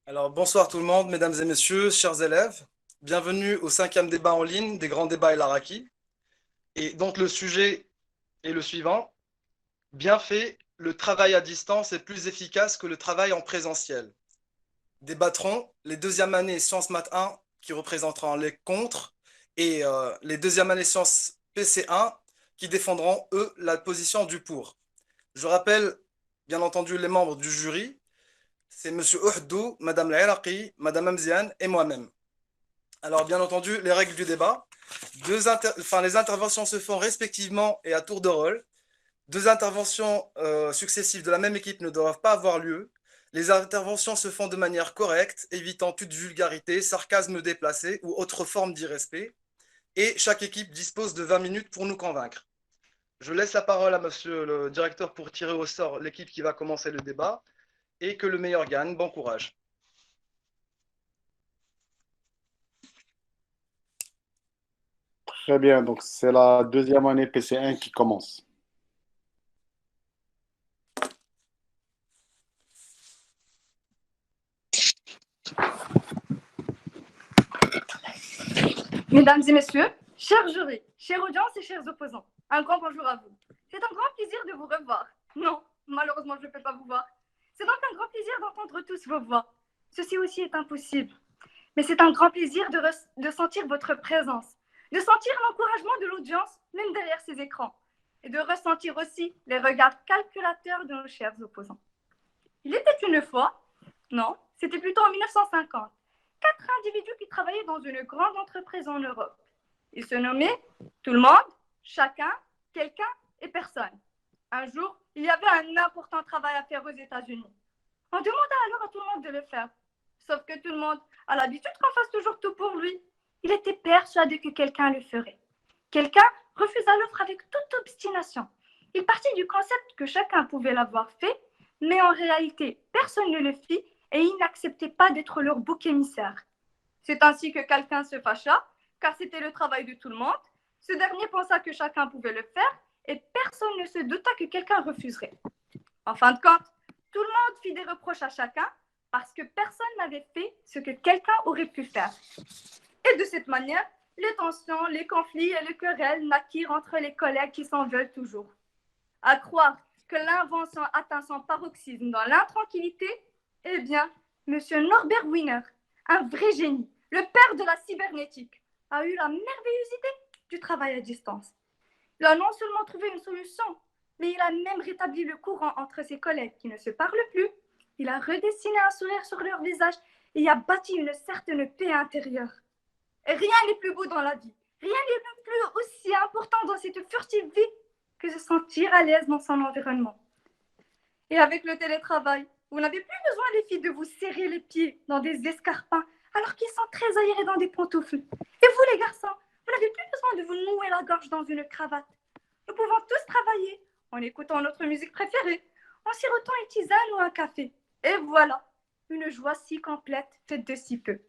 Alors, bonsoir tout le monde, mesdames et messieurs, chers élèves. Bienvenue au cinquième débat en ligne des grands débats El Araki. Et donc, le sujet est le suivant. Bien fait, le travail à distance est plus efficace que le travail en présentiel. Débattront les deuxièmes années Sciences Math 1 qui représenteront les contre et les deuxièmes années Sciences PC 1 qui défendront, eux, la position du pour. Je rappelle, bien entendu, les membres du jury. C'est M. Uhdou, Mme Al-Iraqi, Mme Amziane et moi-même. Alors, bien entendu, les règles du débat. Les interventions se font respectivement et à tour de rôle. Deux interventions successives de la même équipe ne doivent pas avoir lieu. Les interventions se font de manière correcte, évitant toute vulgarité, sarcasme déplacé ou autre forme d'irrespect. Et chaque équipe dispose de 20 minutes pour nous convaincre. Je laisse la parole à monsieur le directeur pour tirer au sort l'équipe qui va commencer le débat et que le meilleur gagne. Bon courage. Très bien, donc c'est la deuxième année PC1 qui commence. Mesdames et messieurs, chers jurys, chère audience et chers opposants, un grand bonjour à vous. C'est un grand plaisir de vous revoir. Non, malheureusement, je ne peux pas vous voir. C'est donc un grand plaisir d'entendre tous vos voix. Ceci aussi est impossible. Mais c'est un grand plaisir de sentir votre présence, de sentir l'encouragement de l'audience, même derrière ces écrans, et de ressentir aussi les regards calculateurs de nos chers opposants. Il était une fois, non, c'était plutôt en 1950, 4 individus qui travaillaient dans une grande entreprise en Europe. Ils se nommaient tout le monde, chacun, quelqu'un et personne. Un jour, il y avait un important travail à faire aux États-Unis. On demanda alors à tout le monde de le faire. Sauf que tout le monde a l'habitude qu'on fasse toujours tout pour lui. Il était persuadé que quelqu'un le ferait. Quelqu'un refusa l'offre avec toute obstination. Il partit du concept que chacun pouvait l'avoir fait, mais en réalité, personne ne le fit et ils n'acceptaient pas d'être leur bouc émissaire. C'est ainsi que quelqu'un se fâcha, car c'était le travail de tout le monde. Ce dernier pensa que chacun pouvait le faire et personne ne se douta que quelqu'un refuserait. En fin de compte, tout le monde fit des reproches à chacun parce que personne n'avait fait ce que quelqu'un aurait pu faire. Et de cette manière, les tensions, les conflits et les querelles naquirent entre les collègues qui s'en veulent toujours. À croire que l'invention atteint son paroxysme dans l'intranquillité, eh bien, M. Norbert Wiener, un vrai génie, le père de la cybernétique, a eu la merveilleuse idée du travail à distance. Il a non seulement trouvé une solution, mais il a même rétabli le courant entre ses collègues qui ne se parlent plus. Il a redessiné un sourire sur leur visage et a bâti une certaine paix intérieure. Et rien n'est plus beau dans la vie, rien n'est plus aussi important dans cette furtive vie que de se sentir à l'aise dans son environnement. Et avec le télétravail, vous n'avez plus besoin, les filles, de vous serrer les pieds dans des escarpins alors qu'ils sont très aérés dans des pantoufles. Et vous, les garçons, vous n'avez plus besoin de vous nouer la gorge dans une cravate. Nous pouvons tous travailler en écoutant notre musique préférée, en sirotant une tisane ou un café. Et voilà, une joie si complète faite de si peu.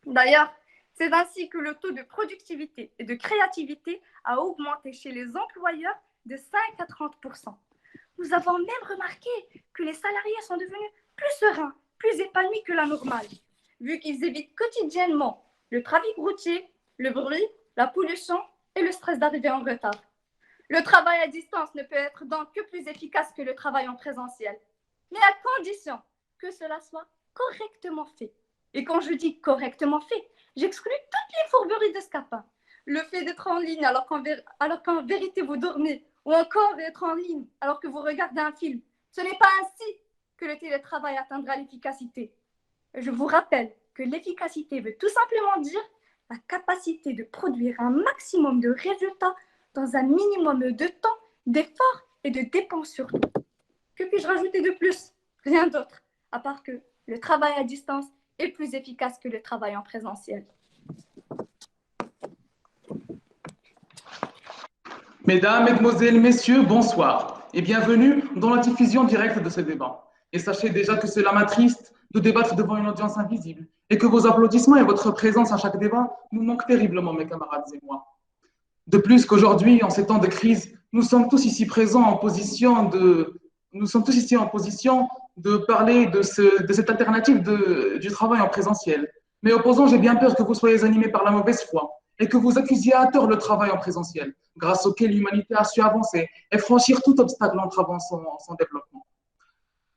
D'ailleurs, c'est ainsi que le taux de productivité et de créativité a augmenté chez les employeurs de 5 à 30%. Nous avons même remarqué que les salariés sont devenus plus sereins, plus épanouis que la normale, vu qu'ils évitent quotidiennement le trafic routier, le bruit, la pollution et le stress d'arriver en retard. Le travail à distance ne peut être donc que plus efficace que le travail en présentiel, mais à condition que cela soit correctement fait. Et quand je dis correctement fait, j'exclus toutes les fourberies de scapin. Le fait d'être en ligne alors qu'en vérité vous dormez, ou encore être en ligne alors que vous regardez un film. Ce n'est pas ainsi que le télétravail atteindra l'efficacité. Je vous rappelle que l'efficacité veut tout simplement dire la capacité de produire un maximum de résultats dans un minimum de temps, d'efforts et de dépenses surtout. Que puis-je rajouter de plus? Rien d'autre, à part que le travail à distance est plus efficace que le travail en présentiel. Mesdames, Mesdemoiselles, Messieurs, bonsoir et bienvenue dans la diffusion directe de ce débat. Et sachez déjà que cela m'attriste de débattre devant une audience invisible et que vos applaudissements et votre présence à chaque débat nous manquent terriblement, mes camarades et moi. De plus qu'aujourd'hui, en ces temps de crise, nous sommes tous ici présents en position de nous sommes tous ici en position de parler de cette alternative du travail en présentiel. Mais opposant, j'ai bien peur que vous soyez animés par la mauvaise foi et que vous accusiez à tort le travail en présentiel, grâce auquel l'humanité a su avancer et franchir tout obstacle entravant son développement.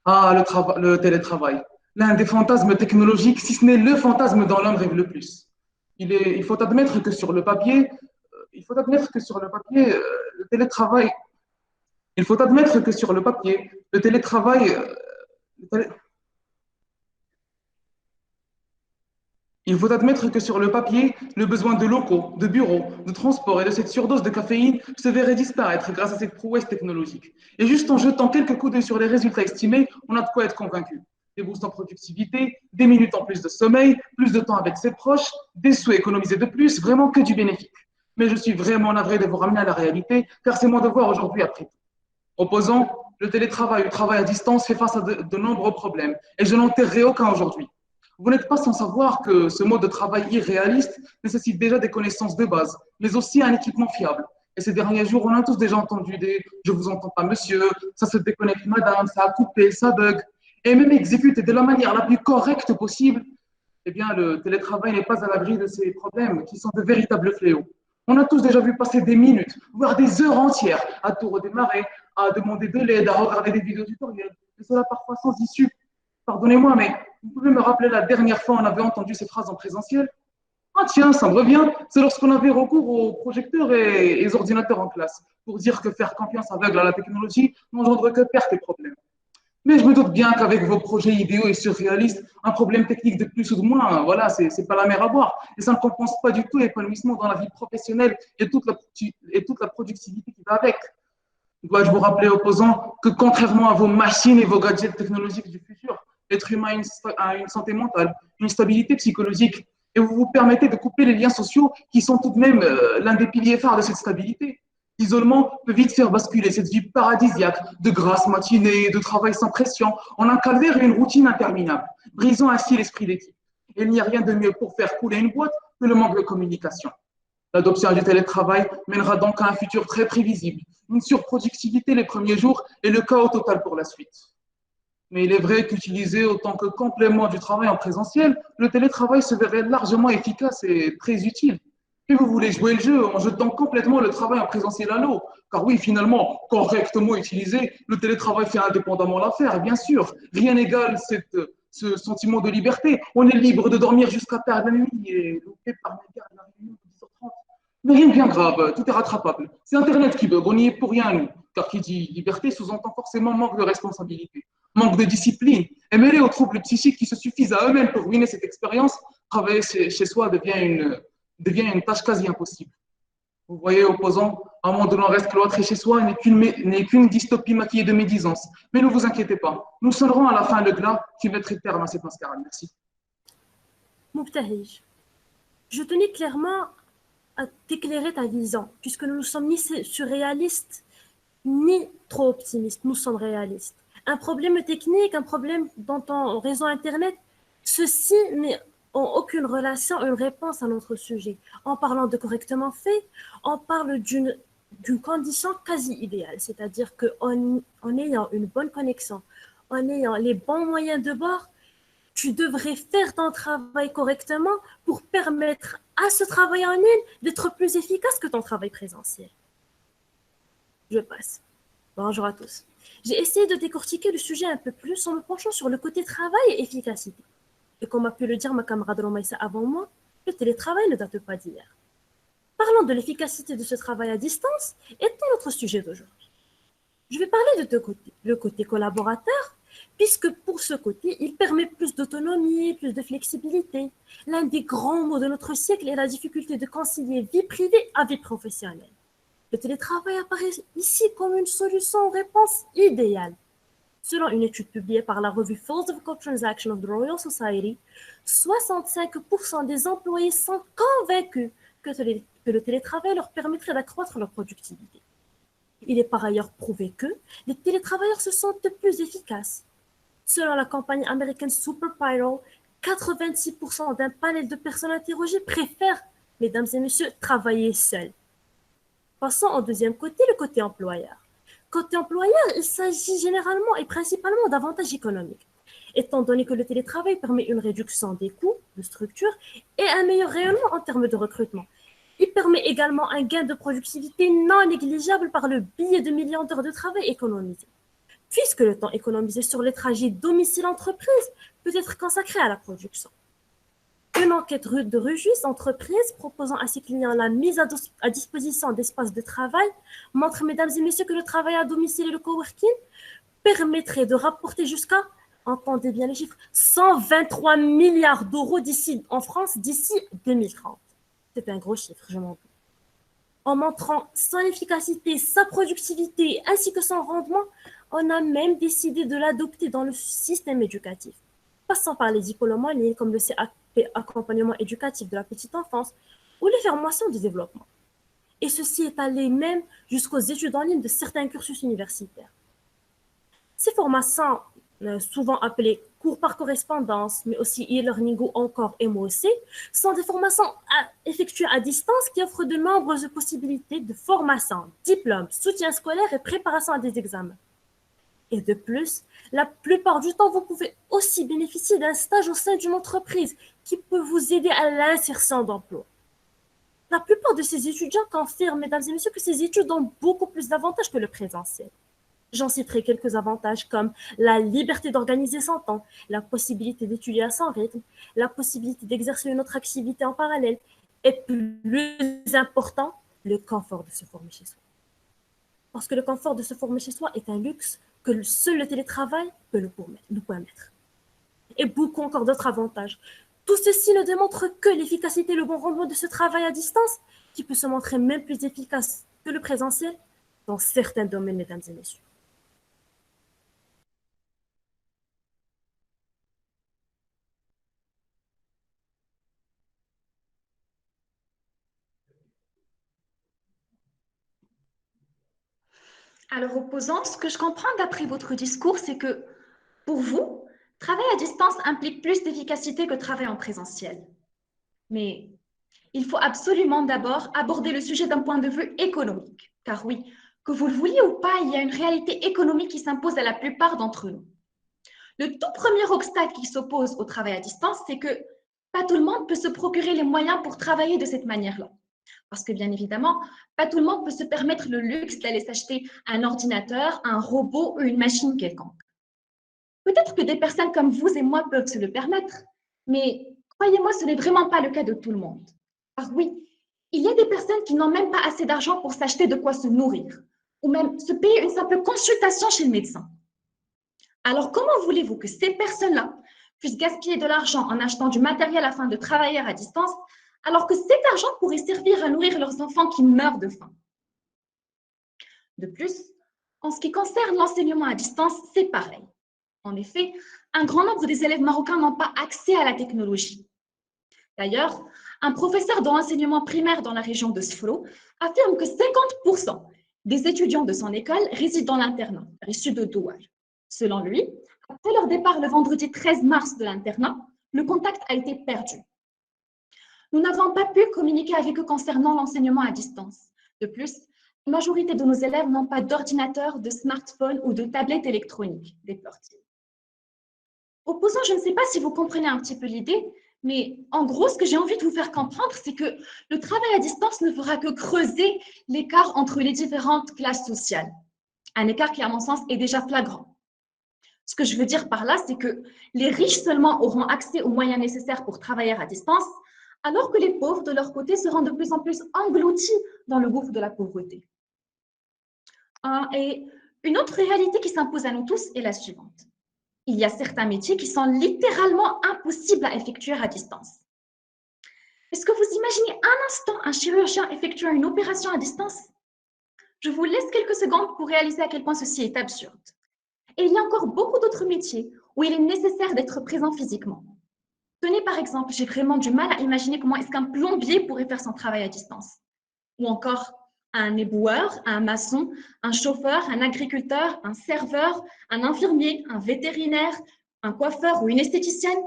Ah, le télétravail, l'un des fantasmes technologiques, si ce n'est le fantasme dont l'homme rêve le plus. Il faut admettre que sur le papier, le télétravail, il faut admettre que sur le papier, le télétravail, le télé- il faut admettre que sur le papier, le besoin de locaux, de bureaux, de transport et de cette surdose de caféine se verrait disparaître grâce à cette prouesse technologique. Et juste en jetant quelques coups d'œil sur les résultats estimés, on a de quoi être convaincu. Des boosts en productivité, des minutes en plus de sommeil, plus de temps avec ses proches, des sous économisés de plus, vraiment que du bénéfique. Mais je suis vraiment navré de vous ramener à la réalité, car c'est mon devoir aujourd'hui après tout. Opposant, le télétravail, le travail à distance fait face à de nombreux problèmes, et je n'en tairai aucun aujourd'hui. Vous n'êtes pas sans savoir que ce mode de travail irréaliste nécessite déjà des connaissances de base, mais aussi un équipement fiable. Et ces derniers jours, on a tous déjà entendu des « je vous entends pas monsieur »,« ça se déconnecte madame »,« ça a coupé »,« ça bug ». Et même exécuté de la manière la plus correcte possible, eh bien, le télétravail n'est pas à l'abri de ces problèmes qui sont de véritables fléaux. On a tous déjà vu passer des minutes, voire des heures entières à tout redémarrer, à demander de l'aide, à regarder des vidéos tutoriels, et cela parfois sans issue. Pardonnez-moi, mais vous pouvez me rappeler la dernière fois où on avait entendu ces phrases en présentiel? Ah tiens, ça me revient, c'est lorsqu'on avait recours aux projecteurs et aux ordinateurs en classe, pour dire que faire confiance aveugle à la technologie n'engendre que perte et problèmes. Mais je me doute bien qu'avec vos projets idéaux et surréalistes, un problème technique de plus ou de moins, voilà, c'est pas la mer à boire. Et ça ne compense pas du tout l'épanouissement dans la vie professionnelle et toute la productivité qui va avec. Dois-je vous rappeler, opposant, que contrairement à vos machines et vos gadgets technologiques du futur, l'être humain a une santé mentale, une stabilité psychologique, et vous vous permettez de couper les liens sociaux qui sont tout de même l'un des piliers phares de cette stabilité. L'isolement peut vite faire basculer cette vie paradisiaque de grasses matinées, de travail sans pression, en un calvaire et une routine interminable, brisant ainsi l'esprit d'équipe. Et il n'y a rien de mieux pour faire couler une boîte que le manque de communication. L'adoption du télétravail mènera donc à un futur très prévisible, une surproductivité les premiers jours et le chaos total pour la suite. Mais il est vrai qu'utilisé autant que complément du travail en présentiel, le télétravail se verrait largement efficace et très utile. Et vous voulez jouer le jeu en jetant complètement le travail en présentiel à l'eau. Car oui, finalement, correctement utilisé, le télétravail fait indépendamment l'affaire, bien sûr. Rien n'égale ce sentiment de liberté. On est libre de dormir jusqu'à tard la nuit et loupé par mégarde la réunion de 10h30. Mais rien de bien grave, tout est rattrapable. C'est Internet qui bug, on n'y est pour rien, nous. Car qui dit liberté sous-entend forcément manque de responsabilité, manque de discipline. Et mêlé aux troubles psychiques qui se suffisent à eux-mêmes pour ruiner cette expérience, travailler chez soi devient une tâche quasi impossible. Vous voyez, opposant, un monde où l'on reste cloîtré chez soi n'est qu'une dystopie maquillée de médisance. Mais ne vous inquiétez pas, nous sonnerons à la fin le glas qui mettrait terme à cette mascarade. Merci. Moubtahij, je tenais clairement à t'éclairer ta vision, puisque nous ne sommes ni surréalistes, ni trop optimistes, nous sommes réalistes. Un problème technique, un problème dans ton réseau Internet, ceci n'est ont aucune relation, une réponse à notre sujet. En parlant de correctement fait, on parle d'une condition quasi idéale, c'est-à-dire qu'en ayant une bonne connexion, en ayant les bons moyens de bord, tu devrais faire ton travail correctement pour permettre à ce travail en ligne d'être plus efficace que ton travail présentiel. Je passe. Bonjour à tous. J'ai essayé de décortiquer le sujet un peu plus en me penchant sur le côté travail et efficacité. Et comme a pu le dire ma camarade Romaïssa avant moi, le télétravail ne date pas d'hier. Parlons de l'efficacité de ce travail à distance et de notre sujet d'aujourd'hui. Je vais parler de deux côtés. Le côté collaborateur, puisque pour ce côté, il permet plus d'autonomie, plus de flexibilité. L'un des grands mots de notre siècle est la difficulté de concilier vie privée à vie professionnelle. Le télétravail apparaît ici comme une solution aux réponses idéale. Selon une étude publiée par la revue Philosophical Transactions of the Royal Society, 65% des employés sont convaincus que le télétravail leur permettrait d'accroître leur productivité. Il est par ailleurs prouvé que les télétravailleurs se sentent plus efficaces. Selon la compagnie américaine SuperPyro, 86% d'un panel de personnes interrogées préfèrent, mesdames et messieurs, travailler seuls. Passons au deuxième côté, le côté employeur. Côté employeur, il s'agit généralement et principalement d'avantages économiques, étant donné que le télétravail permet une réduction des coûts de structure et un meilleur rayonnement en termes de recrutement. Il permet également un gain de productivité non négligeable par le biais de millions d'heures de travail économisées, puisque le temps économisé sur les trajets domicile-entreprise peut être consacré à la production. Une enquête de Régis Entreprises proposant à ses clients la mise à disposition d'espaces de travail montre, mesdames et messieurs, que le travail à domicile et le coworking permettrait de rapporter jusqu'à, entendez bien les chiffres, 123 milliards d'euros en France d'ici 2030. C'est un gros chiffre, je m'en doute. En montrant son efficacité, sa productivité ainsi que son rendement, on a même décidé de l'adopter dans le système éducatif, passant par les diplômes en ligne comme le CAP, accompagnement éducatif de la petite enfance, ou les formations de développement. Et ceci est allé même jusqu'aux études en ligne de certains cursus universitaires. Ces formations, souvent appelées cours par correspondance, mais aussi e-learning ou encore MOOC, sont des formations effectuées à distance qui offrent de nombreuses possibilités de formation, diplôme, soutien scolaire et préparation à des examens. Et de plus, la plupart du temps, vous pouvez aussi bénéficier d'un stage au sein d'une entreprise qui peut vous aider à l'insertion d'emploi. La plupart de ces étudiants confirment, mesdames et messieurs, que ces études ont beaucoup plus d'avantages que le présentiel. J'en citerai quelques avantages comme la liberté d'organiser son temps, la possibilité d'étudier à son rythme, la possibilité d'exercer une autre activité en parallèle et plus important, le confort de se former chez soi. Parce que le confort de se former chez soi est un luxe que seul le télétravail peut nous permettre. Et beaucoup encore d'autres avantages. Tout ceci ne démontre que l'efficacité et le bon rendement de ce travail à distance, qui peut se montrer même plus efficace que le présentiel dans certains domaines, mesdames et messieurs. Alors, opposant, ce que je comprends d'après votre discours, c'est que pour vous, travail à distance implique plus d'efficacité que travail en présentiel. Mais il faut absolument d'abord aborder le sujet d'un point de vue économique. Car oui, que vous le vouliez ou pas, il y a une réalité économique qui s'impose à la plupart d'entre nous. Le tout premier obstacle qui s'oppose au travail à distance, c'est que pas tout le monde peut se procurer les moyens pour travailler de cette manière-là. Parce que bien évidemment, pas tout le monde peut se permettre le luxe d'aller s'acheter un ordinateur, un robot ou une machine quelconque. Peut-être que des personnes comme vous et moi peuvent se le permettre, mais croyez-moi, ce n'est vraiment pas le cas de tout le monde. Car oui, il y a des personnes qui n'ont même pas assez d'argent pour s'acheter de quoi se nourrir, ou même se payer une simple consultation chez le médecin. Alors comment voulez-vous que ces personnes-là puissent gaspiller de l'argent en achetant du matériel afin de travailler à distance, alors que cet argent pourrait servir à nourrir leurs enfants qui meurent de faim? De plus, en ce qui concerne l'enseignement à distance, c'est pareil. En effet, un grand nombre des élèves marocains n'ont pas accès à la technologie. D'ailleurs, un professeur de l'enseignement primaire dans la région de Sflo affirme que 50% des étudiants de son école résident dans l'internat, issus de Douar. Selon lui, après leur départ le vendredi 13 mars de l'internat, le contact a été perdu. Nous n'avons pas pu communiquer avec eux concernant l'enseignement à distance. De plus, la majorité de nos élèves n'ont pas d'ordinateur, de smartphone ou de tablette électronique, déplore-t-il. Opposant, je ne sais pas si vous comprenez un petit peu l'idée, mais en gros, ce que j'ai envie de vous faire comprendre, c'est que le travail à distance ne fera que creuser l'écart entre les différentes classes sociales. Un écart qui, à mon sens, est déjà flagrant. Ce que je veux dire par là, c'est que les riches seulement auront accès aux moyens nécessaires pour travailler à distance, alors que les pauvres, de leur côté, seront de plus en plus engloutis dans le gouffre de la pauvreté. Et une autre réalité qui s'impose à nous tous est la suivante. Il y a certains métiers qui sont littéralement impossibles à effectuer à distance. Est-ce que vous imaginez un instant un chirurgien effectuant une opération à distance? Je vous laisse quelques secondes pour réaliser à quel point ceci est absurde. Et il y a encore beaucoup d'autres métiers où il est nécessaire d'être présent physiquement. Tenez par exemple, j'ai vraiment du mal à imaginer comment est-ce qu'un plombier pourrait faire son travail à distance. Ou encore un éboueur, un maçon, un chauffeur, un agriculteur, un serveur, un infirmier, un vétérinaire, un coiffeur ou une esthéticienne.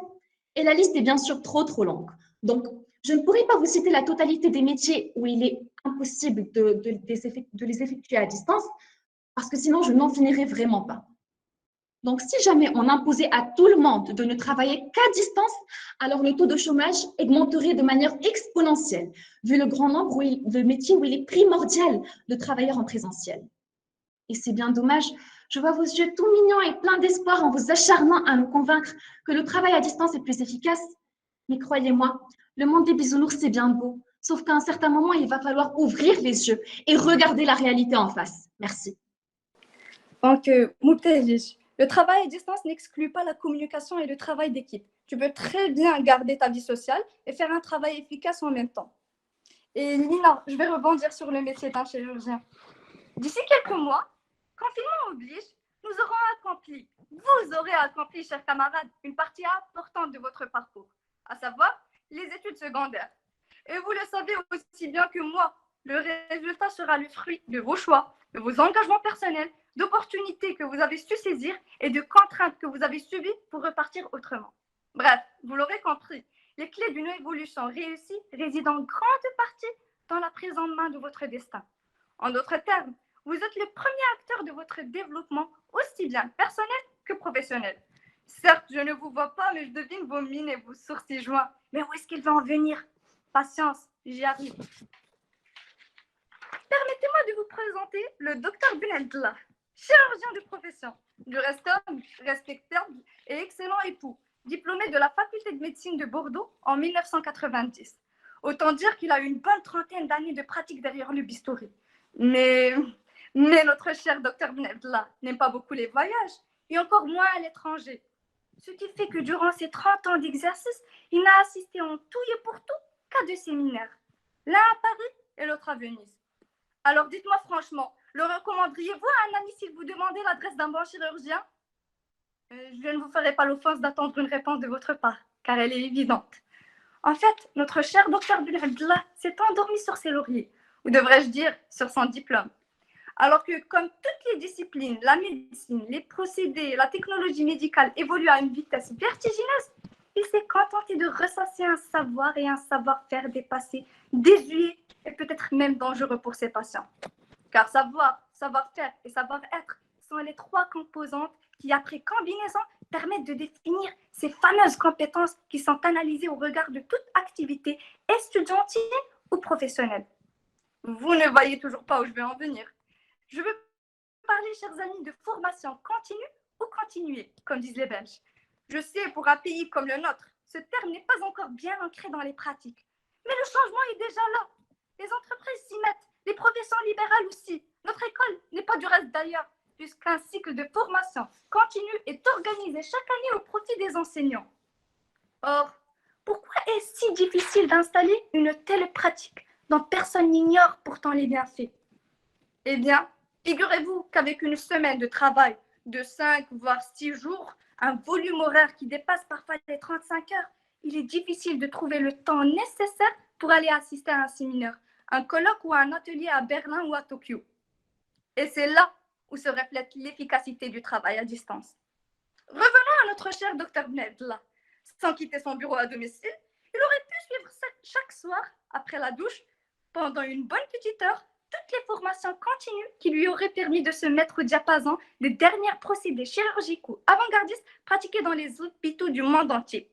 Et la liste est bien sûr trop longue. Donc, je ne pourrais pas vous citer la totalité des métiers où il est impossible de les effectuer à distance. parce que sinon, je n'en finirai vraiment pas. Donc, si jamais on imposait à tout le monde de ne travailler qu'à distance, alors le taux de chômage augmenterait de manière exponentielle, vu le grand nombre de métiers où il est primordial de travailleurs en présentiel. Et c'est bien dommage, je vois vos yeux tout mignons et pleins d'espoir en vous acharnant à nous convaincre que le travail à distance est plus efficace. Mais croyez-moi, le monde des bisounours, c'est bien beau, sauf qu'à un certain moment, il va falloir ouvrir les yeux et regarder la réalité en face. Merci. Donc, Moubtej, le travail à distance n'exclut pas la communication et le travail d'équipe. Tu peux très bien garder ta vie sociale et faire un travail efficace en même temps. Et Nina, je vais rebondir sur le métier d'un chirurgien. D'ici quelques mois, confinement oblige, nous vous aurez accompli, chers camarades, une partie importante de votre parcours, à savoir les études secondaires. Et vous le savez aussi bien que moi, le résultat sera le fruit de vos choix, de vos engagements personnels, d'opportunités que vous avez su saisir et de contraintes que vous avez subies pour repartir autrement. Bref, vous l'aurez compris, les clés d'une évolution réussie résident en grande partie dans la prise en main de votre destin. En d'autres termes, vous êtes le premier acteur de votre développement, aussi bien personnel que professionnel. Certes, je ne vous vois pas, mais je devine vos mines et vos sourcils joints. Mais où est-ce qu'il va en venir? Patience, j'y arrive. Permettez-moi de vous présenter le docteur Benedla, chirurgien de profession, du reste homme, respectable et excellent époux, diplômé de la faculté de médecine de Bordeaux en 1990. Autant dire qu'il a une bonne trentaine d'années de pratique derrière le bistouri. Mais notre cher docteur Benedla n'aime pas beaucoup les voyages, et encore moins à l'étranger. Ce qui fait que durant ses 30 ans d'exercice, il n'a assisté en tout et pour tout qu'à 2 séminaires, l'un à Paris et l'autre à Venise. Alors dites-moi franchement, le recommanderiez-vous à un ami s'il vous demandait l'adresse d'un bon chirurgien? Je ne vous ferai pas l'offense d'attendre une réponse de votre part, car elle est évidente. En fait, notre cher docteur Benedla s'est endormi sur ses lauriers, ou devrais-je dire sur son diplôme. Alors que, comme toutes les disciplines, la médecine, les procédés, la technologie médicale évoluent à une vitesse vertigineuse, il s'est contenté de ressasser un savoir et un savoir-faire dépassé, désuet et peut-être même dangereux pour ses patients. Car savoir, savoir-faire et savoir-être sont les 3 composantes qui, après combinaison, permettent de définir ces fameuses compétences qui sont analysées au regard de toute activité estudiantine ou professionnelle. Vous ne voyez toujours pas où je vais en venir. Je veux parler, chers amis, de formation continue ou continuée, comme disent les Belges. Je sais, pour un pays comme le nôtre, ce terme n'est pas encore bien ancré dans les pratiques. Mais le changement est déjà là. Les entreprises s'y mettent, les professions libérales aussi. Notre école n'est pas du reste d'ailleurs, puisqu'un cycle de formation continue est organisé chaque année au profit des enseignants. Or, pourquoi est-ce si difficile d'installer une telle pratique dont personne n'ignore pourtant les bienfaits? Eh bien, figurez-vous qu'avec une semaine de travail de 5 voire 6 jours, un volume horaire qui dépasse parfois les 35 heures, il est difficile de trouver le temps nécessaire pour aller assister à un séminaire, un colloque ou un atelier à Berlin ou à Tokyo. Et c'est là où se reflète l'efficacité du travail à distance. Revenons à notre cher Dr Benedla. Sans quitter son bureau à domicile, il aurait pu suivre chaque soir, après la douche, pendant une bonne petite heure, toutes les formations continues qui lui auraient permis de se mettre au diapason des derniers procédés chirurgicaux avant-gardistes pratiqués dans les hôpitaux du monde entier.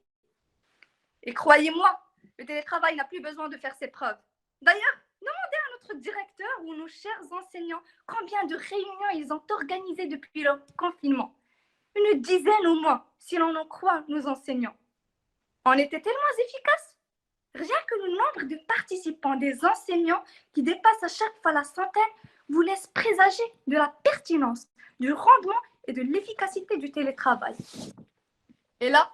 Et croyez-moi, le télétravail n'a plus besoin de faire ses preuves. D'ailleurs, demandez à notre directeur ou nos chers enseignants combien de réunions ils ont organisées depuis le confinement. Une dizaine au moins, si l'on en croit nos enseignants. On était tellement efficaces. Rien que le nombre de participants des enseignants qui dépasse à chaque fois la centaine vous laisse présager de la pertinence, du rendement et de l'efficacité du télétravail. Et là,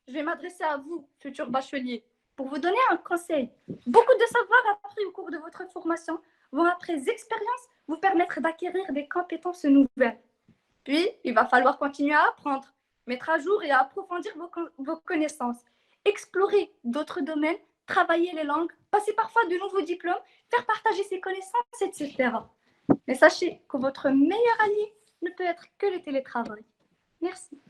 je vais m'adresser à vous, futurs bacheliers, pour vous donner un conseil. Beaucoup de savoirs appris au cours de votre formation vont, après expérience, vous permettre d'acquérir des compétences nouvelles. Puis, il va falloir continuer à apprendre, mettre à jour et à approfondir vos connaissances, explorer d'autres domaines, travailler les langues, passer parfois de nouveaux diplômes, faire partager ses connaissances, etc. Mais sachez que votre meilleur allié ne peut être que le télétravail. Merci.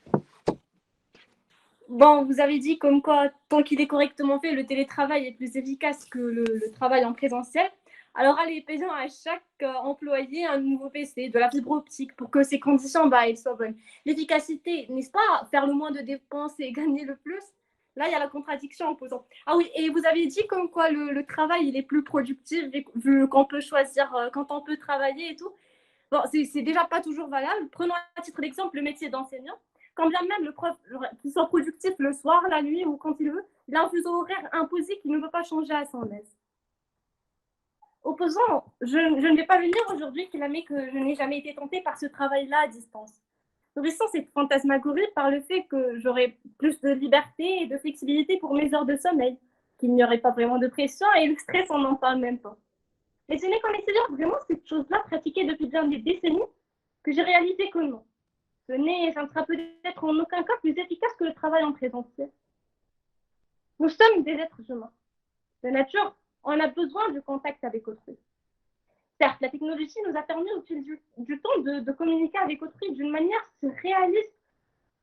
Bon, vous avez dit comme quoi, tant qu'il est correctement fait, le télétravail est plus efficace que le travail en présentiel. Alors, allez, payons à chaque employé un nouveau PC, de la fibre optique pour que ces conditions elles soient bonnes. L'efficacité, n'est-ce pas? Faire le moins de dépenses et gagner le plus. Là, il y a la contradiction en posant. Ah oui, et vous avez dit comme quoi le travail, il est plus productif vu qu'on peut choisir quand on peut travailler et tout. Bon, c'est déjà pas toujours valable. Prenons à titre d'exemple le métier d'enseignant. Quand bien même le prof, qu'il soit productif le soir, la nuit ou quand il veut, il a un fuseau horaire imposé qui ne peut pas changer à son aise. Opposant, je ne vais pas venir aujourd'hui clamer que je n'ai jamais été tentée par ce travail-là à distance. Nourrissant cette fantasmagorie par le fait que j'aurais plus de liberté et de flexibilité pour mes heures de sommeil, qu'il n'y aurait pas vraiment de pression et le stress, on n'en parle même pas. Mais ce n'est qu'en essayant vraiment cette chose-là pratiquée depuis bien des décennies que j'ai réalisé que non. Ça ne sera peut-être en aucun cas plus efficace que le travail en présentiel. Nous sommes des êtres humains. De nature, on a besoin du contact avec autrui. Certes, la technologie nous a permis au fil du temps de communiquer avec autrui d'une manière réaliste,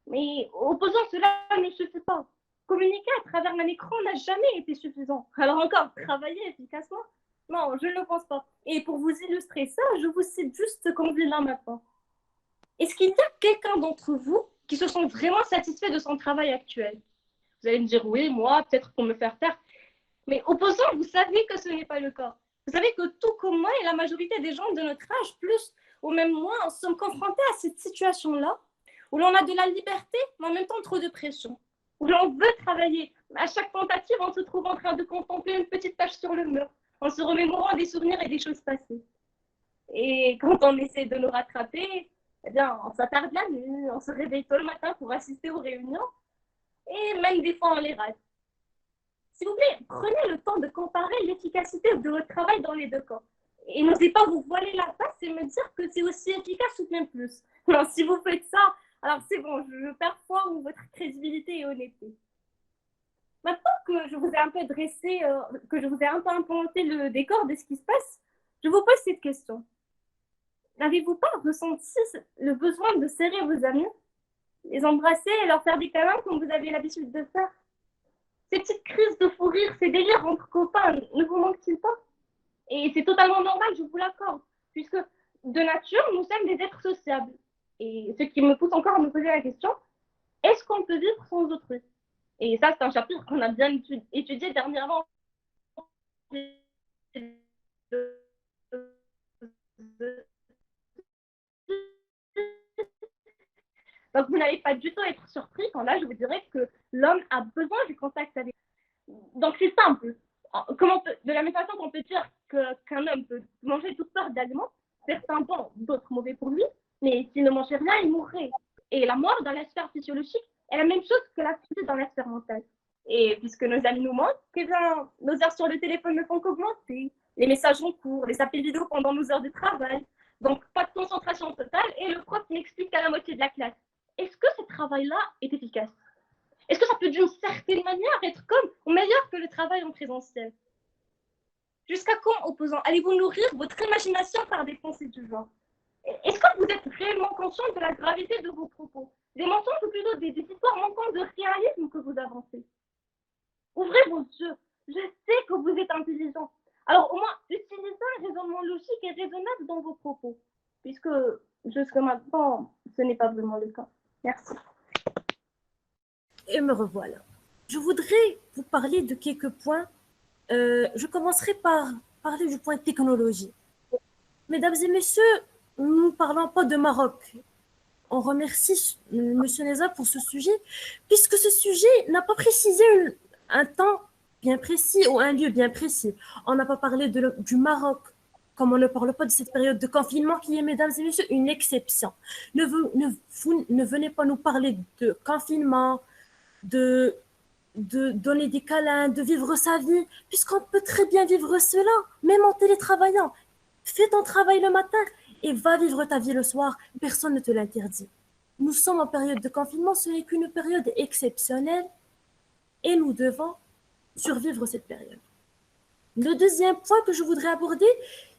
mais opposant cela ne suffit pas. Communiquer à travers un écran n'a jamais été suffisant. Alors encore, travailler efficacement? Non, je ne le pense pas. Et pour vous illustrer ça, je vous cite juste ce qu'on vit là maintenant. Est-ce qu'il y a quelqu'un d'entre vous qui se sent vraiment satisfait de son travail actuel? Vous allez me dire oui, moi, peut-être pour me faire taire. Mais opposant, vous savez que ce n'est pas le cas. Vous savez que tout comme moi et la majorité des gens de notre âge, plus ou même moins, sommes confrontés à cette situation-là, où l'on a de la liberté, mais en même temps trop de pression, où l'on veut travailler. À chaque tentative, on se trouve en train de contempler une petite tache sur le mur, en se remémorant des souvenirs et des choses passées. Et quand on essaie de nous rattraper, eh bien, on s'attarde la nuit, on se réveille tôt le matin pour assister aux réunions, et même des fois on les rate. S'il vous plaît, prenez le temps de comparer l'efficacité de votre travail dans les deux cas. Et n'osez pas vous voiler la face et me dire que c'est aussi efficace ou même plus. Alors, si vous faites ça, alors c'est bon, je perds foi en votre crédibilité et honnêteté. Maintenant que je vous ai un peu dressé, que je vous ai un peu implanté le décor de ce qui se passe, je vous pose cette question. N'avez-vous pas ressenti le besoin de serrer vos amis, les embrasser et leur faire des câlins comme vous avez l'habitude de faire? Ces petites crises de fou rire, ces délires entre copains, ne vous manquent-ils pas? Et c'est totalement normal, je vous l'accorde, puisque de nature, nous sommes des êtres sociables. Et ce qui me pousse encore à me poser la question, est-ce qu'on peut vivre sans autrui? Et ça, c'est un chapitre qu'on a bien étudié dernièrement. Donc, vous n'allez pas du tout être surpris quand là, je vous dirais que l'homme a besoin du contact avec. Donc, c'est simple. De la même façon qu'on peut dire qu'un homme peut manger toutes sortes d'aliments, certains bons, d'autres mauvais pour lui, mais s'il ne mangeait rien, il mourrait. Et la mort dans la sphère physiologique est la même chose que la vie dans la sphère mentale. Et puisque nos amis nous manquent, eh bien, nos heures sur le téléphone ne font qu'augmenter. Les messages en cours, les appels vidéo pendant nos heures de travail. Donc, pas de concentration totale et le prof n'explique qu'à la moitié de la classe. Est-ce que ce travail-là est efficace? Est-ce que ça peut d'une certaine manière être comme ou meilleur que le travail en présentiel? Jusqu'à quand, opposant, allez-vous nourrir votre imagination par des pensées du genre? Est-ce que vous êtes réellement conscient de la gravité de vos propos? Des mensonges ou plutôt des histoires manquantes de réalisme que vous avancez? Ouvrez vos yeux. Je sais que vous êtes intelligent. Alors au moins, utilisez un raisonnement logique et raisonnable dans vos propos, puisque jusqu'à maintenant, ce n'est pas vraiment le cas. Merci. Et me revoilà. Je voudrais vous parler de quelques points. Je commencerai par parler du point technologie. Mesdames et messieurs, nous ne parlons pas de Maroc. On remercie M. Neza pour ce sujet, puisque ce sujet n'a pas précisé un temps bien précis ou un lieu bien précis. On n'a pas parlé du Maroc, comme on ne parle pas de cette période de confinement qui est, mesdames et messieurs, une exception. Vous ne venez pas nous parler de confinement, de donner des câlins, de vivre sa vie, puisqu'on peut très bien vivre cela, même en télétravaillant. Fais ton travail le matin et va vivre ta vie le soir. Personne ne te l'interdit. Nous sommes en période de confinement, ce n'est qu'une période exceptionnelle et nous devons survivre cette période. Le deuxième point que je voudrais aborder,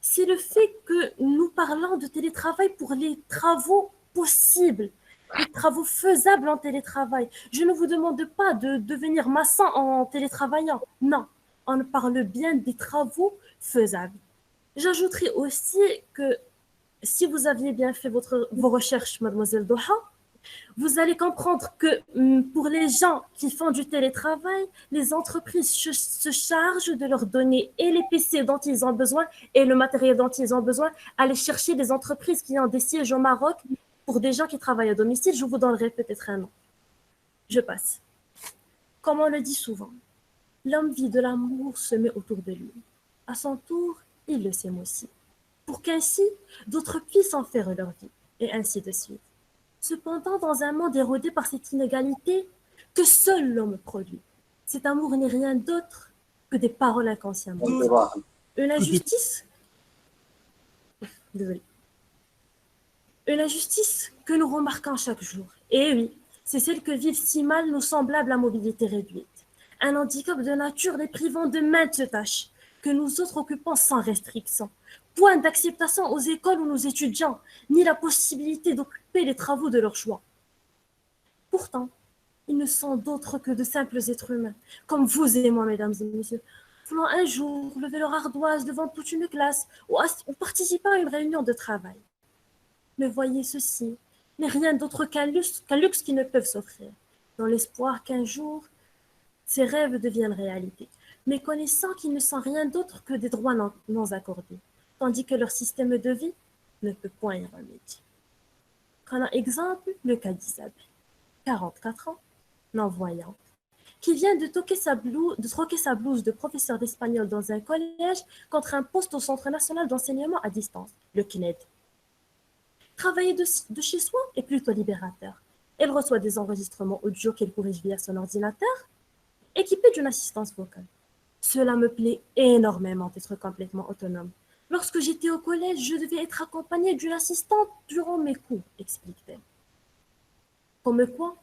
c'est le fait que nous parlons de télétravail pour les travaux possibles, les travaux faisables en télétravail. Je ne vous demande pas de devenir maçon en télétravaillant. Non, on parle bien des travaux faisables. J'ajouterai aussi que si vous aviez bien fait vos recherches, mademoiselle Doha, vous allez comprendre que pour les gens qui font du télétravail, les entreprises se chargent de leur donner et les PC dont ils ont besoin et le matériel dont ils ont besoin. Aller chercher des entreprises qui ont des sièges au Maroc pour des gens qui travaillent à domicile, je vous donnerai peut-être un nom. Je passe. Comme on le dit souvent, l'homme vit de l'amour semé autour de lui. À son tour, il le sème aussi, pour qu'ainsi d'autres puissent en faire leur vie, et ainsi de suite. Cependant, dans un monde érodé par cette inégalité que seul l'homme produit, cet amour n'est rien d'autre que des paroles inconsciemment. Une injustice, désolé, une injustice que nous remarquons chaque jour. Et oui, c'est celle que vivent si mal nos semblables à mobilité réduite. Un handicap de nature les privant de maintes tâches que nous autres occupons sans restriction. Point d'acceptation aux écoles où nos étudiants, ni la possibilité d'occuper les travaux de leur choix. Pourtant, ils ne sont d'autres que de simples êtres humains, comme vous et moi, mesdames et messieurs, voulant un jour lever leur ardoise devant toute une classe ou participer à une réunion de travail. Mais voyez ceci, n'est rien d'autre qu'un luxe qu'ils ne peuvent s'offrir, dans l'espoir qu'un jour, ces rêves deviennent réalité, mais connaissant qu'ils ne sont rien d'autre que des droits non accordés, tandis que leur système de vie ne peut point y remédier. Prenons exemple le cas d'Isabelle, 44 ans, non-voyante, qui vient de troquer sa blouse de professeur d'espagnol dans un collège contre un poste au Centre national d'enseignement à distance, le CNED. Travailler de chez soi est plutôt libérateur. Elle reçoit des enregistrements audio qu'elle corrige via son ordinateur, équipée d'une assistance vocale. Cela me plaît énormément d'être complètement autonome. Lorsque j'étais au collège, je devais être accompagnée d'une assistante durant mes cours, explique-t-elle. Comme quoi,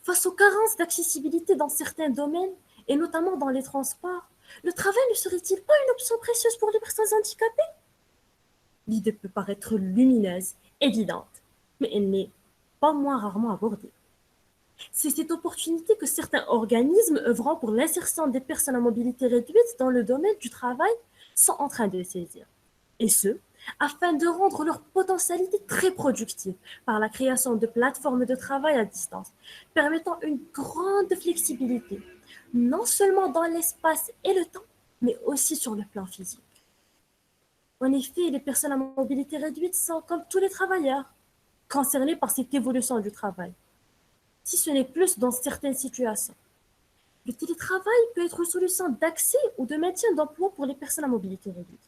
face aux carences d'accessibilité dans certains domaines, et notamment dans les transports, le travail ne serait-il pas une option précieuse pour les personnes handicapées? L'idée peut paraître lumineuse, évidente, mais elle n'est pas moins rarement abordée. C'est cette opportunité que certains organismes œuvrant pour l'insertion des personnes à mobilité réduite dans le domaine du travail sont en train de saisir. Et ce, afin de rendre leur potentialité très productive par la création de plateformes de travail à distance, permettant une grande flexibilité, non seulement dans l'espace et le temps, mais aussi sur le plan physique. En effet, les personnes à mobilité réduite sont, comme tous les travailleurs, concernées par cette évolution du travail, si ce n'est plus dans certaines situations. Le télétravail peut être une solution d'accès ou de maintien d'emploi pour les personnes à mobilité réduite.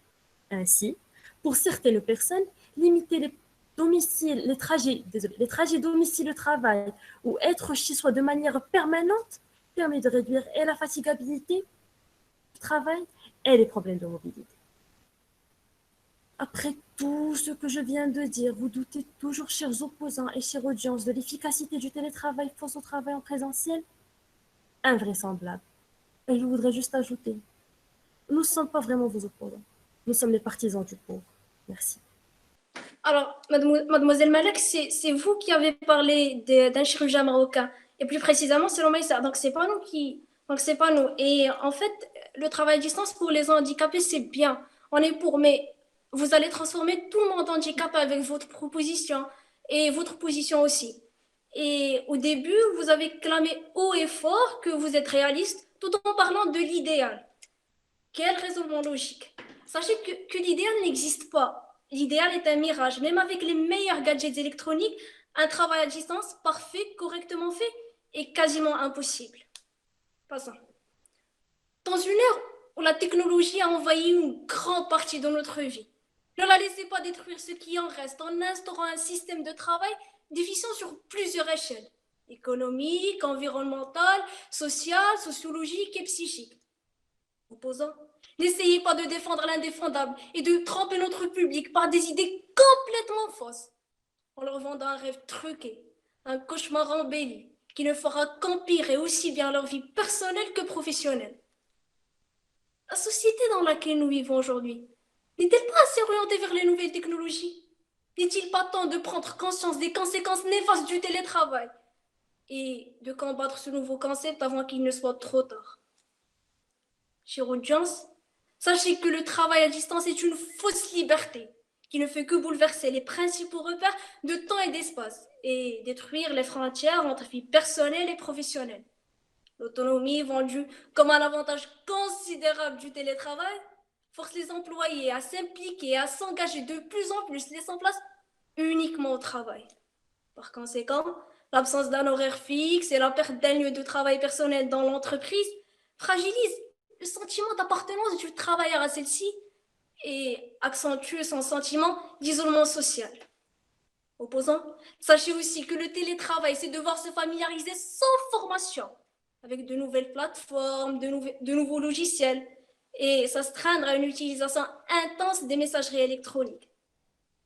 Ainsi, pour certaines personnes, limiter les trajets domicile-travail ou être chez soi de manière permanente permet de réduire et la fatigabilité du travail et les problèmes de mobilité. Après tout ce que je viens de dire, vous doutez toujours, chers opposants et chères audiences, de l'efficacité du télétravail face au travail en présentiel? Invraisemblable. Et je voudrais juste ajouter, nous ne sommes pas vraiment vos opposants. Nous sommes les partisans du pauvre. Merci. Alors, mademoiselle Malek, c'est vous qui avez parlé d'un chirurgien marocain. Et plus précisément, c'est l'Omaïsa. Donc, c'est pas nous Donc, c'est pas nous. Et en fait, le travail à distance pour les handicapés, c'est bien. On est pour, mais vous allez transformer tout le monde handicapé avec votre proposition et votre position aussi. Et au début, vous avez clamé haut et fort que vous êtes réaliste tout en parlant de l'idéal. Quel raisonnement logique. Sachez que l'idéal n'existe pas. L'idéal est un mirage. Même avec les meilleurs gadgets électroniques, un travail à distance parfait, correctement fait, est quasiment impossible. Passons. Dans une ère où la technologie a envahi une grande partie de notre vie, ne la laissez pas détruire ce qui en reste en instaurant un système de travail déficient sur plusieurs échelles, économique, environnementale, sociale, sociologique et psychique. Opposants, n'essayez pas de défendre l'indéfendable et de tromper notre public par des idées complètement fausses, en leur vendant un rêve truqué, un cauchemar embelli, qui ne fera qu'empirer aussi bien leur vie personnelle que professionnelle. La société dans laquelle nous vivons aujourd'hui n'est-elle pas assez orientée vers les nouvelles technologies? N'est-il pas temps de prendre conscience des conséquences néfastes du télétravail et de combattre ce nouveau concept avant qu'il ne soit trop tard? Chère audience, Sachez que le travail à distance est une fausse liberté qui ne fait que bouleverser les principaux repères de temps et d'espace et détruire les frontières entre vie personnelle et professionnelle. L'autonomie vendue comme un avantage considérable du télétravail force les employés à s'impliquer et à s'engager de plus en plus, laissant place uniquement au travail. Par conséquent, l'absence d'un horaire fixe et la perte d'un lieu de travail personnel dans l'entreprise fragilisent le sentiment d'appartenance du travailleur à celle-ci et accentue son sentiment d'isolement social. Opposant, sachez aussi que le télétravail, c'est devoir se familiariser sans formation avec de nouvelles plateformes, de nouveaux logiciels et s'astreindre à une utilisation intense des messageries électroniques.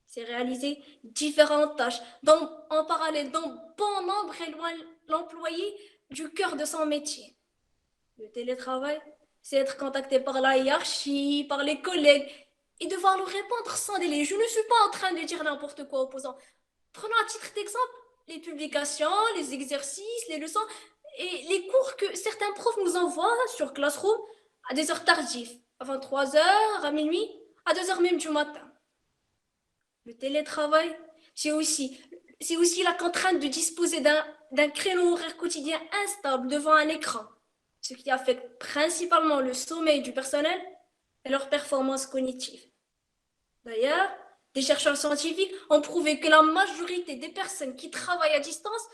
C'est réaliser différentes tâches en parallèle dont bon nombre éloignent l'employé du cœur de son métier. Le télétravail, c'est être contacté par la hiérarchie, par les collègues et devoir leur répondre sans délai. Je ne suis pas en train de dire n'importe quoi opposant. Prenons à titre d'exemple les publications, les exercices, les leçons et les cours que certains profs nous envoient sur Classroom à des heures tardives, à 23 heures, à minuit, à 2 heures même du matin. Le télétravail, c'est aussi la contrainte de disposer d'un créneau horaire quotidien instable devant un écran, ce qui affecte principalement le sommeil du personnel et leur performance cognitive. D'ailleurs, des chercheurs scientifiques ont prouvé que la majorité des personnes qui travaillent à distance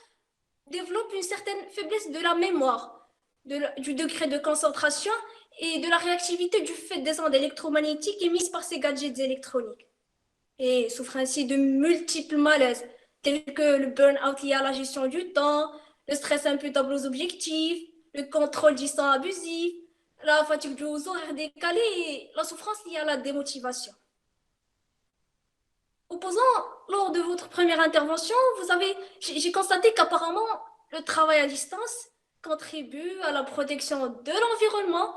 développent une certaine faiblesse de la mémoire, du degré de concentration et de la réactivité du fait des ondes électromagnétiques émises par ces gadgets électroniques. Et souffrent ainsi de multiples malaises, tels que le burn-out lié à la gestion du temps, le stress imputable aux objectifs, le contrôle du temps abusif, la fatigue due aux horaires décalés et la souffrance liée à la démotivation. Opposant, lors de votre première intervention, j'ai constaté qu'apparemment, le travail à distance contribue à la protection de l'environnement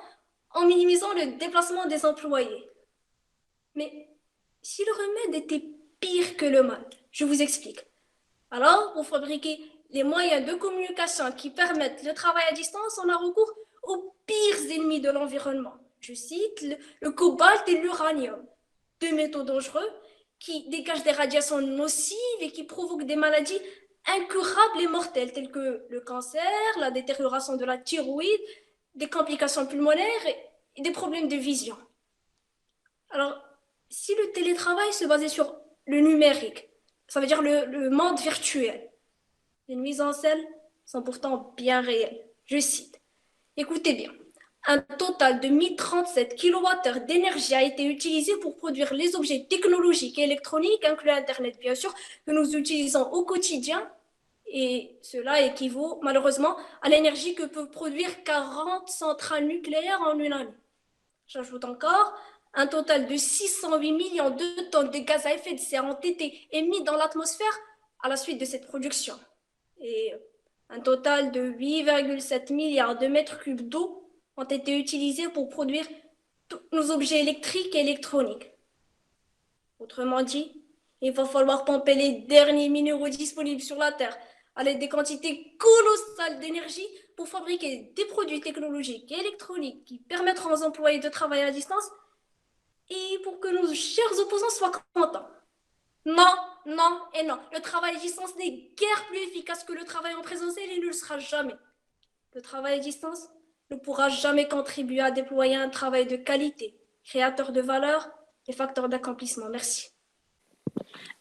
en minimisant le déplacement des employés. Mais si le remède était pire que le mal, je vous explique. Alors, pour fabriquer les moyens de communication qui permettent le travail à distance, on a recours aux pires ennemis de l'environnement. Je cite le cobalt et l'uranium, deux métaux dangereux qui dégagent des radiations nocives et qui provoquent des maladies incurables et mortelles, telles que le cancer, la détérioration de la thyroïde, des complications pulmonaires et des problèmes de vision. Alors, si le télétravail se basait sur le numérique, ça veut dire le monde virtuel, les nuisances en scène sont pourtant bien réelles. Je cite, écoutez bien, un total de 1037 kWh d'énergie a été utilisé pour produire les objets technologiques et électroniques, inclus Internet bien sûr, que nous utilisons au quotidien. Et cela équivaut malheureusement à l'énergie que peuvent produire 40 centrales nucléaires en une année. J'ajoute encore, un total de 608 millions de tonnes de gaz à effet de serre ont été émis dans l'atmosphère à la suite de cette production. Et un total de 8,7 milliards de mètres cubes d'eau ont été utilisés pour produire tous nos objets électriques et électroniques. Autrement dit, il va falloir pomper les derniers minéraux disponibles sur la Terre à l'aide des quantités colossales d'énergie pour fabriquer des produits technologiques et électroniques qui permettront aux employés de travailler à distance et pour que nos chers opposants soient contents. Non, non et non. Le travail à distance n'est guère plus efficace que le travail en présentiel et ne le sera jamais. Le travail à distance ne pourra jamais contribuer à déployer un travail de qualité, créateur de valeur et facteur d'accomplissement. Merci.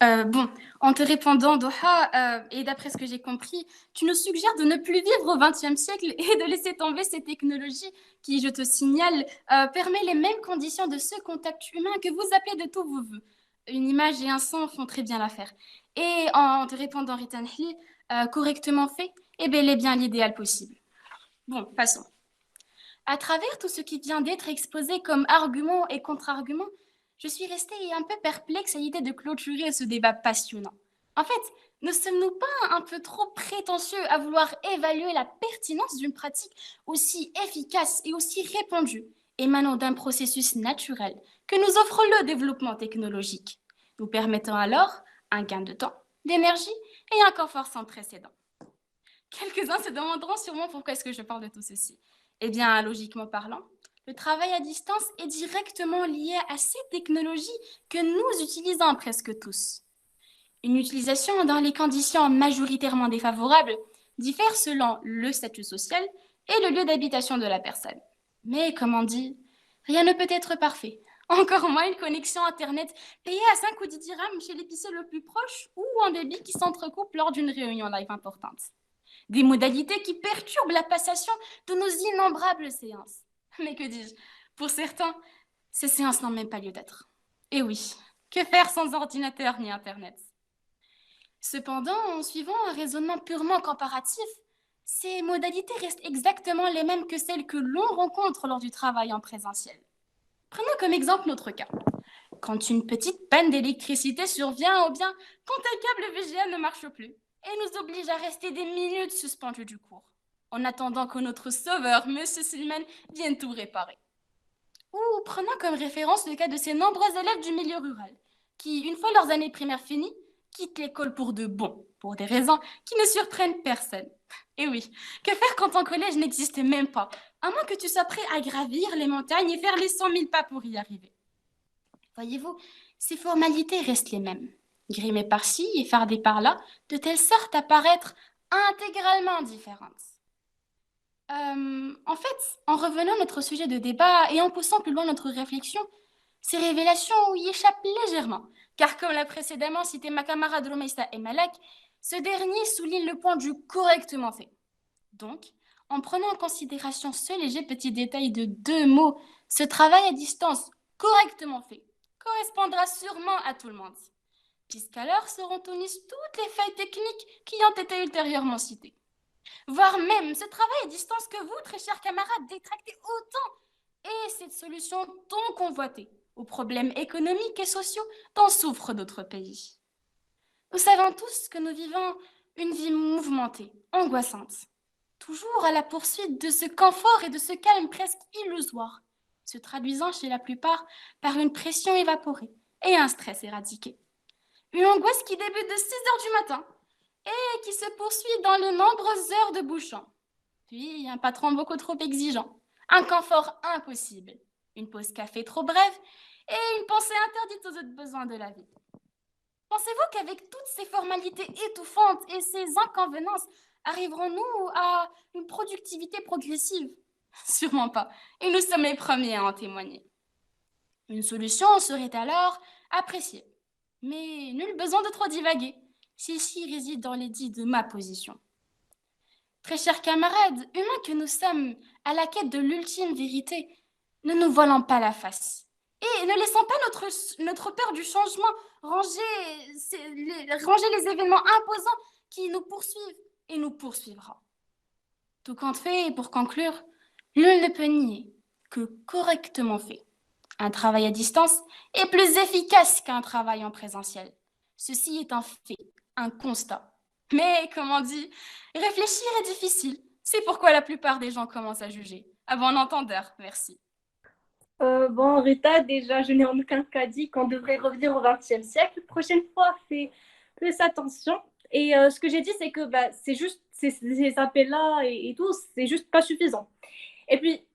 Bon, en te répondant, Doha, et d'après ce que j'ai compris, tu nous suggères de ne plus vivre au XXe siècle et de laisser tomber ces technologies qui, je te signale, permettent les mêmes conditions de ce contact humain que vous appelez de tous vos voeux. Une image et un son font très bien l'affaire. Et en te répondant, Ritanhli, correctement fait, est bel et bien l'idéal possible. Bon, passons. À travers tout ce qui vient d'être exposé comme arguments et contre-arguments, je suis restée un peu perplexe à l'idée de clôturer ce débat passionnant. En fait, ne sommes-nous pas un peu trop prétentieux à vouloir évaluer la pertinence d'une pratique aussi efficace et aussi répandue, émanant d'un processus naturel que nous offre le développement technologique, nous permettant alors un gain de temps, d'énergie et un confort sans précédent? Quelques-uns se demanderont sûrement pourquoi est-ce que je parle de tout ceci. Eh bien, logiquement parlant, Le travail à distance est directement lié à ces technologies que nous utilisons presque tous. Une utilisation dans les conditions majoritairement défavorables diffère selon le statut social et le lieu d'habitation de la personne. Mais comme on dit, rien ne peut être parfait. Encore moins une connexion Internet payée à 5 ou 10 dirhams chez l'épicier le plus proche ou un débit qui s'entrecoupe lors d'une réunion live importante. Des modalités qui perturbent la passation de nos innombrables séances. Mais que dis-je, pour certains, ces séances n'ont même pas lieu d'être. Et oui, que faire sans ordinateur ni Internet? Cependant, en suivant un raisonnement purement comparatif, ces modalités restent exactement les mêmes que celles que l'on rencontre lors du travail en présentiel. Prenons comme exemple notre cas. Quand une petite panne d'électricité survient ou bien quand un câble VGA ne marche plus et nous oblige à rester des minutes suspendus du cours, en attendant que notre sauveur, M. Slimane, vienne tout réparer. Ou prenons comme référence le cas de ces nombreux élèves du milieu rural qui, une fois leurs années primaires finies, quittent l'école pour de bon, pour des raisons qui ne surprennent personne. Et oui, que faire quand ton collège n'existe même pas, à moins que tu sois prêt à gravir les montagnes et faire les 100 000 pas pour y arriver? Voyez-vous, ces formalités restent les mêmes, grimées par-ci et fardées par-là, de telle sorte à paraître intégralement différentes. En fait, en revenant à notre sujet de débat et en poussant plus loin notre réflexion, ces révélations y échappent légèrement, car comme l'a précédemment cité ma camarade Romaïssa et Malak, ce dernier souligne le point du correctement fait. Donc, en prenant en considération ce léger petit détail de 2 mots, ce travail à distance correctement fait correspondra sûrement à tout le monde, puisqu'alors seront omises toutes les failles techniques qui ont été ultérieurement citées. Voire même ce travail à distance que vous, très chers camarades, détractez autant, et cette solution tant convoitée aux problèmes économiques et sociaux dont souffrent d'autres pays. Nous savons tous que nous vivons une vie mouvementée, angoissante, toujours à la poursuite de ce confort et de ce calme presque illusoire, se traduisant chez la plupart par une pression évaporée et un stress éradiqué. Une angoisse qui débute de 6 heures du matin et qui se poursuit dans les nombreuses heures de bouchon. Puis un patron beaucoup trop exigeant, un confort impossible, une pause café trop brève et une pensée interdite aux autres besoins de la vie. Pensez-vous qu'avec toutes ces formalités étouffantes et ces inconvéniences, arriverons-nous à une productivité progressive? Sûrement pas, et nous sommes les premiers à en témoigner. Une solution serait alors appréciée, mais nul besoin de trop divaguer. Celle-ci réside dans l'édit de ma position. Très chers camarades, humains que nous sommes, à la quête de l'ultime vérité, ne nous voilons pas la face. Et ne laissons pas notre peur du changement ranger les événements imposants qui nous poursuivent et nous poursuivra. Tout compte fait, et pour conclure, nul ne peut nier que correctement fait, un travail à distance est plus efficace qu'un travail en présentiel. Ceci est un fait, un constat. Mais, comme on dit, réfléchir est difficile. C'est pourquoi la plupart des gens commencent à juger. À bon entendeur, merci. Bon, Rita, déjà, je n'ai en aucun cas dit qu'on devrait revenir au XXe siècle. Prochaine fois, fais plus attention. Et ce que j'ai dit, c'est que c'est juste ces appels-là et tout, c'est juste pas suffisant. Et puis,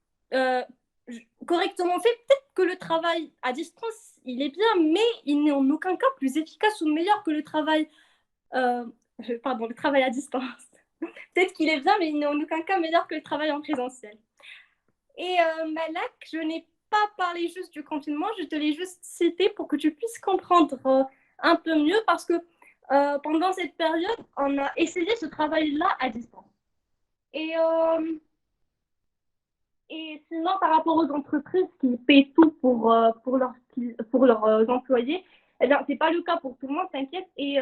correctement fait, peut-être que le travail à distance, il est bien, mais il n'est en aucun cas plus efficace ou meilleur que le travail à distance. Peut-être qu'il est bien, mais il n'est en aucun cas meilleur que le travail en présentiel. Et Malak, je n'ai pas parlé juste du confinement, je te l'ai juste cité pour que tu puisses comprendre un peu mieux, parce que pendant cette période, on a essayé ce travail-là à distance. Et sinon, par rapport aux entreprises qui paient tout pour leurs employés, eh bien, ce n'est pas le cas pour tout le monde, t'inquiète. Et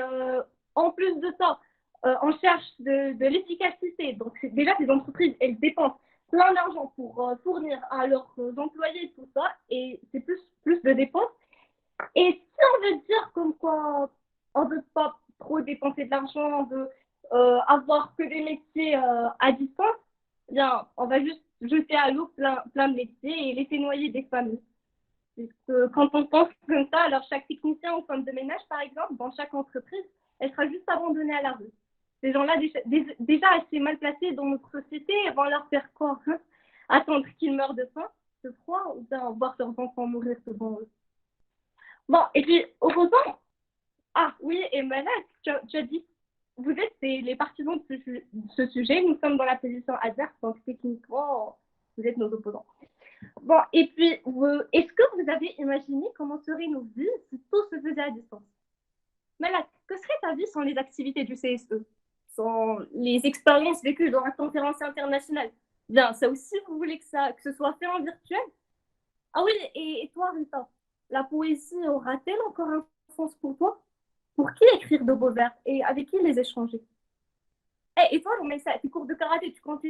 en plus de ça, on cherche de l'efficacité. Donc, déjà, ces entreprises, elles dépensent plein d'argent pour fournir à leurs employés tout ça. Et c'est plus de dépenses. Et si on veut dire comme quoi on ne veut pas trop dépenser de l'argent, on veut avoir que des métiers à distance, eh bien, on va juste jeter à l'eau plein de métiers et laisser noyer des familles. Quand on pense comme ça, alors chaque technicien ou femme de ménage, par exemple, dans chaque entreprise, elle sera juste abandonnée à la rue. Ces gens-là, déjà assez mal placés dans notre société, vont leur faire quoi, hein? Attendre qu'ils meurent de faim. ce froid ou bien voir leurs enfants mourir devant eux. Bon, et puis, opposant, ah oui, et Malak, tu as dit, vous êtes les partisans de ce sujet, nous sommes dans la position adverse, donc techniquement, vous êtes nos opposants. Bon, et puis, est-ce que vous avez imaginé comment seraient nos vies si tout se faisait à distance? Malak, que serait ta vie sans les activités du CSE, sans les expériences vécues dans la conférence internationale? Bien, ça aussi, vous voulez que ce soit fait en virtuel? Ah oui, et toi, Rita, la poésie aura-t-elle encore un sens pour toi? Pour qui écrire de beaux vers et avec qui les échanger? Et toi, Romaïssa, tes cours de karaté, tu comptes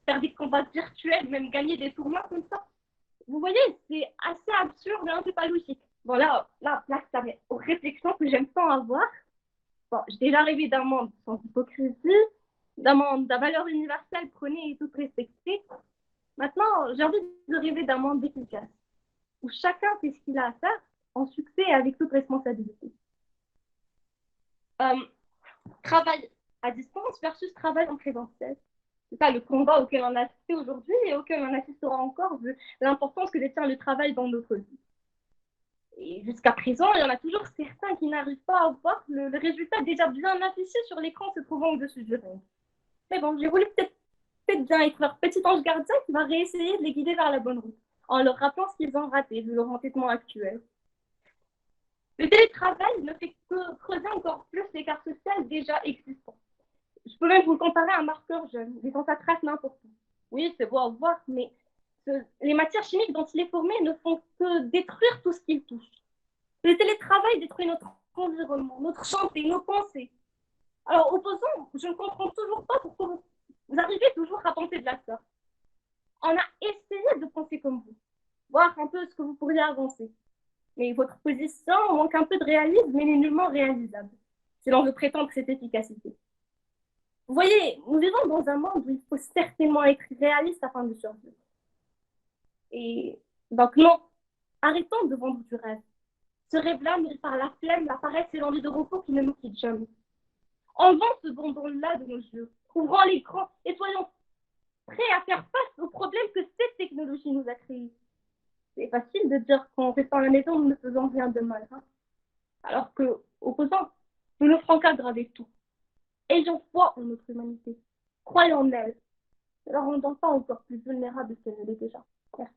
faire des combats virtuels, même gagner des tournois comme ça? Vous voyez, c'est assez absurde et un peu pas logique. Bon, là, place ça aux réflexions que j'aime tant avoir. Bon, j'ai déjà rêvé d'un monde sans hypocrisie, d'un monde de valeur universelle prônée et toute respectée. Maintenant, j'ai envie de rêver d'un monde efficace, où chacun fait ce qu'il a à faire en succès et avec toute responsabilité. Travail à distance versus travail en présentiel. C'est ça le combat auquel on a assisté aujourd'hui et auquel on assistera encore, vu l'importance que détient le travail dans notre vie. Et jusqu'à présent, il y en a toujours certains qui n'arrivent pas à voir le résultat déjà bien affiché sur l'écran se trouvant au-dessus du ring. Mais bon, j'ai voulu peut-être bien être leur petit ange gardien qui va réessayer de les guider vers la bonne route, en leur rappelant ce qu'ils ont raté vu leur entêtement actuel. Le télétravail ne fait que creuser encore plus l'écart social déjà existant. Je peux même vous le comparer à un marqueur jeune, laissant sa trace n'importe où. Oui, c'est beau à voir, mais les matières chimiques dont il est formé ne font que détruire tout ce qu'il touche. Le télétravail détruit notre environnement, notre santé, nos pensées. Alors, opposant, je ne comprends toujours pas pourquoi vous arrivez toujours à penser de la sorte. On a essayé de penser comme vous, voir un peu ce que vous pourriez avancer. Mais votre position manque un peu de réalisme et n'est nullement réalisable, si l'on veut prétendre cette efficacité. Vous voyez, nous vivons dans un monde où il faut certainement être réaliste afin de survivre. Et donc non, arrêtons de vendre du rêve. Ce rêve-là nourri par la flemme, la paresse et l'envie de repos qui ne nous quitte jamais. Enlevons ce bonbon-là de nos yeux, ouvrons l'écran et soyons prêts à faire face aux problèmes que cette technologie nous a créés. C'est facile de dire qu'en restant à la maison, nous ne faisons rien de mal. Hein? Alors que, opposant, nous ne ferons qu'aggraver tout. Ayons foi en notre humanité. Croyons en elle. Ne la rendons pas encore plus vulnérable qu'elle ne l'est déjà. Merci.